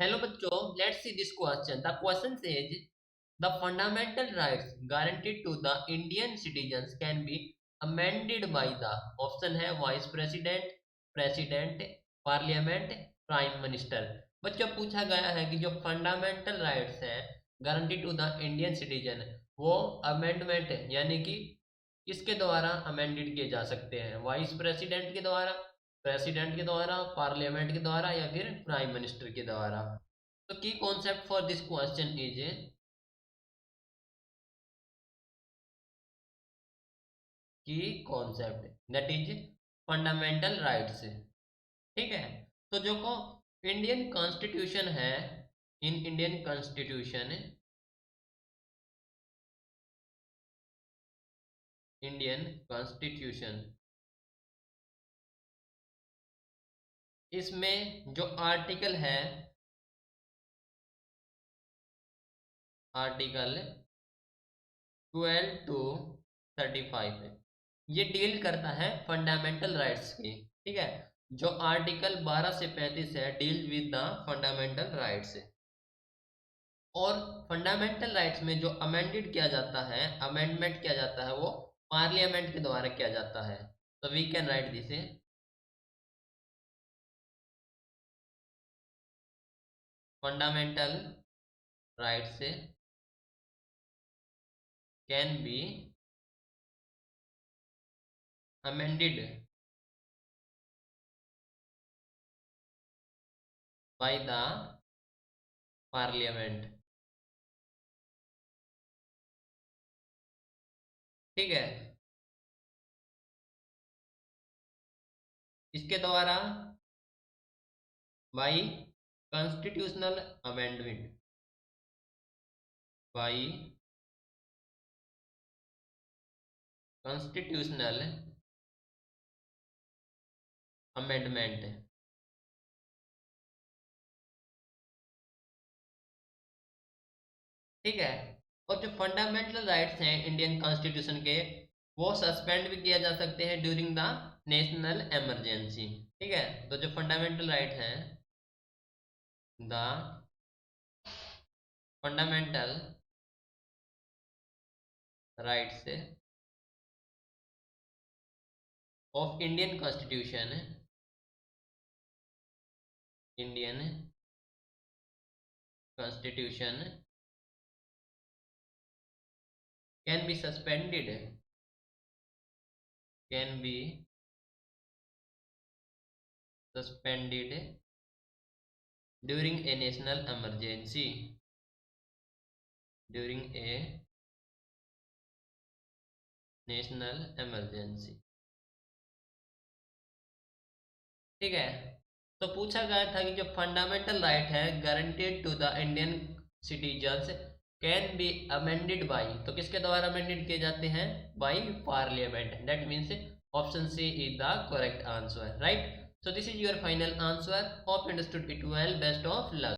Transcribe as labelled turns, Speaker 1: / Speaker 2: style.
Speaker 1: Hello बच्चों, let's see this question. The question says the fundamental rights guaranteed to the Indian citizens can be amended by the option है vice president, president, parliament, prime minister. बच्चों पूछा गया है कि जो fundamental rights हैं guarantee to the Indian citizen वो amendment यानी कि किसके द्वारा अमेंडेड किए जा सकते हैं, वाइस प्रेसिडेंट के द्वारा, प्रेसिडेंट के द्वारा, पार्लियामेंट के द्वारा या फिर प्राइम मिनिस्टर के द्वारा। तो key concept for this question is key concept that is fundamental rights. ठीक है। तो जो को इंडियन कॉन्स्टिट्यूशन है, in Indian constitution, Indian constitution, इसमें जो आर्टिकल है, आर्टिकल 12 टू 35 है, ये डील करता है फंडामेंटल राइट्स की। ठीक है। जो आर्टिकल 12 से 35 है deal with the fundamental rights. और फंडामेंटल राइट्स में जो अमेंडेड किया जाता है, अमेंडमेंट किया जाता है वो पार्लियामेंट के द्वारा किया जाता है। तो we can write this fundamental rights can be amended by the parliament. ठीक है। इसके द्वारा by constitutional amendment, by constitutional amendment. ठीक है। और जो फंडामेंटल राइट्स हैं इंडियन कॉन्स्टिट्यूशन के, वो सस्पेंड भी किया जा सकते हैं ड्यूरिंग द नेशनल इमरजेंसी। ठीक है। तो जो फंडामेंटल राइट हैं, the fundamental rights of Indian constitution, Indian constitution can be suspended, can be suspended during a national emergency, during a national emergency. ठीक है। तो पूछा गया था कि जो फंडामेंटल राइट है guaranteed to the Indian citizens can be amended by, तो किसके द्वारा अमेंडेड किए जाते हैं, by parliament. That means option C is the correct answer, right. So this is your final answer. Hope you understood it well. Best of luck.